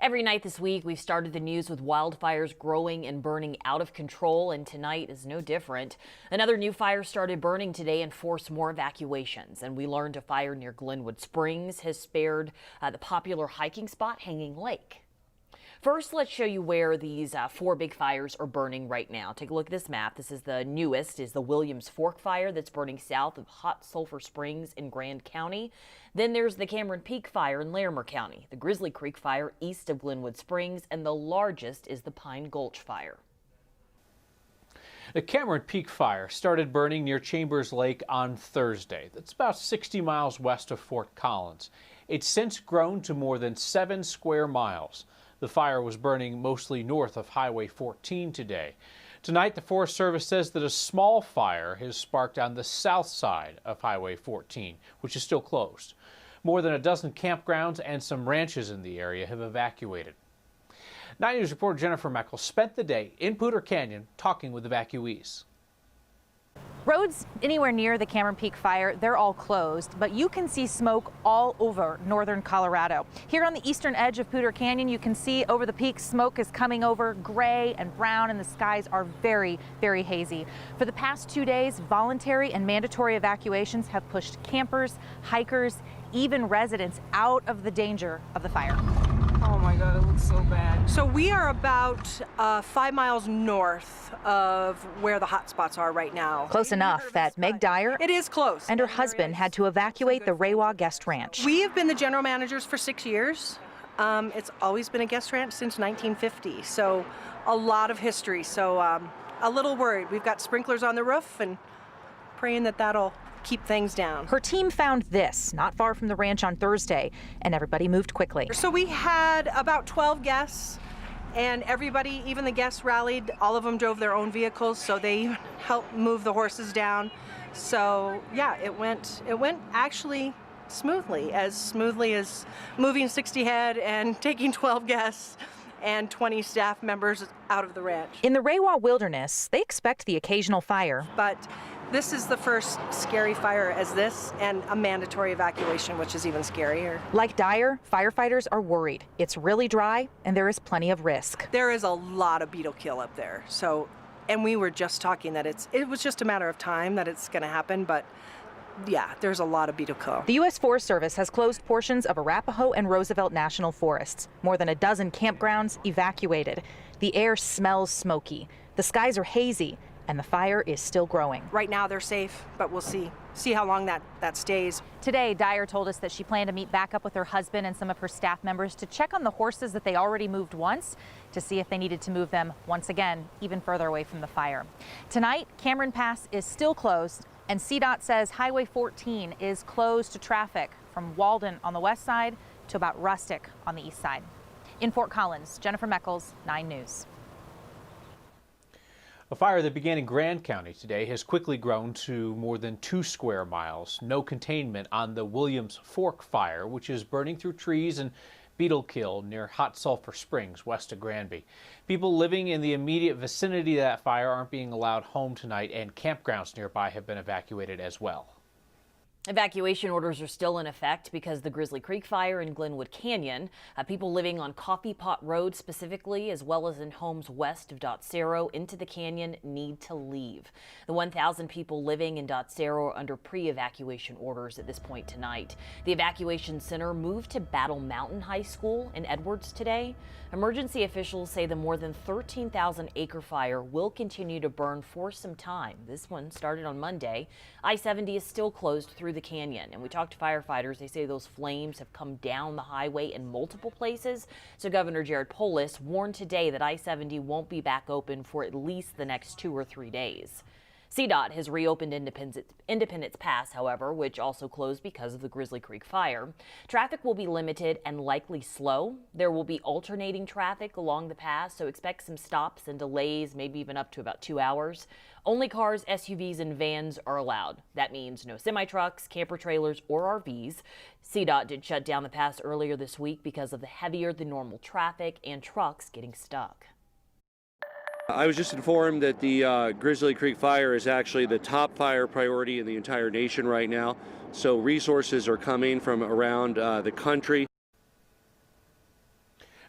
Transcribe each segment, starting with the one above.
Every night this week, we've started the news with wildfires growing and burning out of control, and tonight is no different. Another new fire started burning today and forced more evacuations. And we learned a fire near Glenwood Springs has spared the popular hiking spot Hanging Lake. First, let's show you where these four big fires are burning right now. Take a look at this map. This is the newest, is the Williams Fork fire that's burning south of Hot Sulphur Springs in Grand County. Then there's the Cameron Peak fire in Larimer County, the Grizzly Creek fire east of Glenwood Springs, and the largest is the Pine Gulch fire. The Cameron Peak fire started burning near Chambers Lake on Thursday. That's about 60 miles west of Fort Collins. It's since grown to more than 7 square miles. The fire was burning mostly north of Highway 14 today. Tonight, the Forest Service says that a small fire has sparked on the south side of Highway 14, which is still closed. More than a dozen campgrounds and some ranches in the area have evacuated. 9 News reporter Jennifer Meckel spent the day in Poudre Canyon talking with evacuees. Roads anywhere near the Cameron Peak fire, they're all closed, but you can see smoke all over northern Colorado. Here on the eastern edge of Poudre Canyon, you can see over the peak smoke is coming over gray and brown, and the skies are very, very hazy. For the past 2 days, voluntary and mandatory evacuations have pushed campers, hikers, even residents out of the danger of the fire. Oh my God, it looks so bad. So we are about 5 miles north of where the hot spots are right now. Close enough that Meg Dyer It is close. and her husband had to evacuate the Rewa Guest Ranch. We have been the general managers for 6 years. It's always been a guest ranch since 1950, so a lot of history. So a little worried. We've got sprinklers on the roof and praying that that'll keep things down. Her team found this not far from the ranch on Thursday, and everybody moved quickly. So we had about 12 guests, and everybody, even the guests, rallied. All of them drove their own vehicles, so they helped move the horses down. So yeah, it went actually smoothly as moving 60 head and taking 12 guests and 20 staff members out of the ranch. In the Rewa Wilderness, they expect the occasional fire. But this is the first scary fire as this, and a mandatory evacuation, which is even scarier. Like Dyer, firefighters are worried. It's really dry and there is plenty of risk. There is a lot of beetle kill up there. So, and we were just talking that it was just a matter of time that it's going to happen, but yeah, there's a lot of beetle kill. The U.S. Forest Service has closed portions of Arapahoe and Roosevelt National Forests. More than a dozen campgrounds evacuated. The air smells smoky. The skies are hazy. And the fire is still growing. Right now they're safe, but we'll see how long that stays. Today, Dyer told us that she planned to meet back up with her husband and some of her staff members to check on the horses that they already moved once, to see if they needed to move them once again, even further away from the fire. Tonight, Cameron Pass is still closed, and CDOT says Highway 14 is closed to traffic from Walden on the west side to about Rustic on the east side. In Fort Collins, Jennifer Meckles, 9 News. A fire that began in Grand County today has quickly grown to more than 2 square miles. No containment on the Williams Fork fire, which is burning through trees and beetle kill near Hot Sulphur Springs, west of Granby. People living in the immediate vicinity of that fire aren't being allowed home tonight, and campgrounds nearby have been evacuated as well. Evacuation orders are still in effect because the Grizzly Creek fire in Glenwood Canyon. People living on Coffee Pot Road specifically, as well as in homes west of Dotsero into the canyon, need to leave. The 1,000 people living in Dotsero are under pre-evacuation orders at this point tonight. The evacuation center moved to Battle Mountain High School in Edwards today. Emergency officials say the more than 13,000 acre fire will continue to burn for some time. This one started on Monday. I-70 is still closed through the canyon, and we talked to firefighters. They say those flames have come down the highway in multiple places. So Governor Jared Polis warned today that I-70 won't be back open for at least the next 2 or 3 days. CDOT has reopened Independence Pass, however, which also closed because of the Grizzly Creek fire. Traffic will be limited and likely slow. There will be alternating traffic along the pass, so expect some stops and delays, maybe even up to about 2 hours. Only cars, SUVs, and vans are allowed. That means no semi-trucks, camper trailers, or RVs. CDOT did shut down the pass earlier this week because of the heavier than normal traffic and trucks getting stuck. I was just informed that the Grizzly Creek fire is actually the top fire priority in the entire nation right now. So resources are coming from around the country.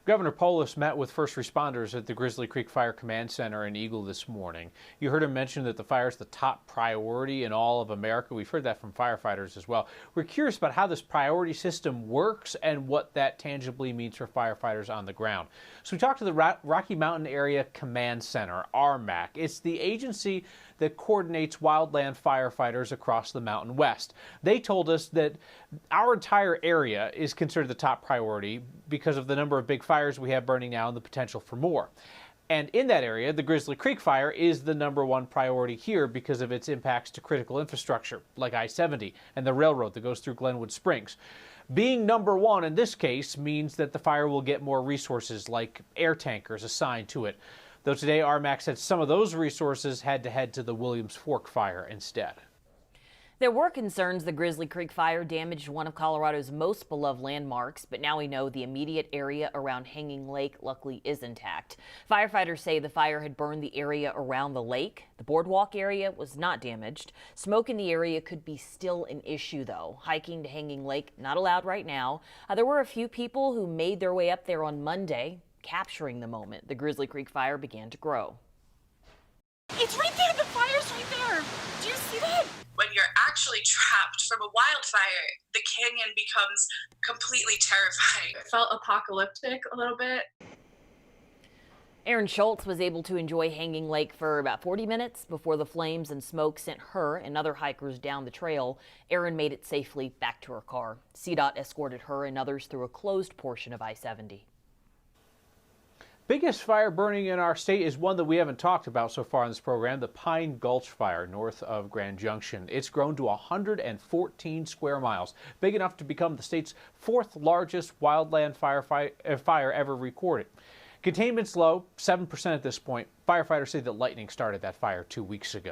Governor Polis met with first responders at the Grizzly Creek Fire Command Center in Eagle this morning. You heard him mention that the fire is the top priority in all of America. We've heard that from firefighters as well. We're curious about how this priority system works and what that tangibly means for firefighters on the ground. So we talked to the Rocky Mountain Area Command Center, RMAC. It's the agency that coordinates wildland firefighters across the Mountain West. They told us that our entire area is considered the top priority because of the number of big fires we have burning now and the potential for more. And in that area, the Grizzly Creek fire is the #1 priority here because of its impacts to critical infrastructure like I-70 and the railroad that goes through Glenwood Springs. Being #1 in this case means that the fire will get more resources like air tankers assigned to it. Though today RMAC said some of those resources had to head to the Williams Fork fire instead. There were concerns the Grizzly Creek fire damaged one of Colorado's most beloved landmarks, but now we know the immediate area around Hanging Lake luckily is intact. Firefighters say the fire had burned the area around the lake. The boardwalk area was not damaged. Smoke in the area could be still an issue, though. Hiking to Hanging Lake not allowed right now. There were a few people who made their way up there on Monday, capturing the moment the Grizzly Creek fire began to grow. It's right there, the fire's right there. Do you see that? When you're actually trapped from a wildfire, the canyon becomes completely terrifying. It felt apocalyptic a little bit. Erin Schultz was able to enjoy Hanging Lake for about 40 minutes before the flames and smoke sent her and other hikers down the trail. Erin made it safely back to her car. CDOT escorted her and others through a closed portion of I-70. Biggest fire burning in our state is one that we haven't talked about so far in this program, the Pine Gulch fire north of Grand Junction. It's grown to 114 square miles, big enough to become the state's 4th largest wildland fire ever recorded. Containment's low, 7% at this point. Firefighters say that lightning started that fire 2 weeks ago.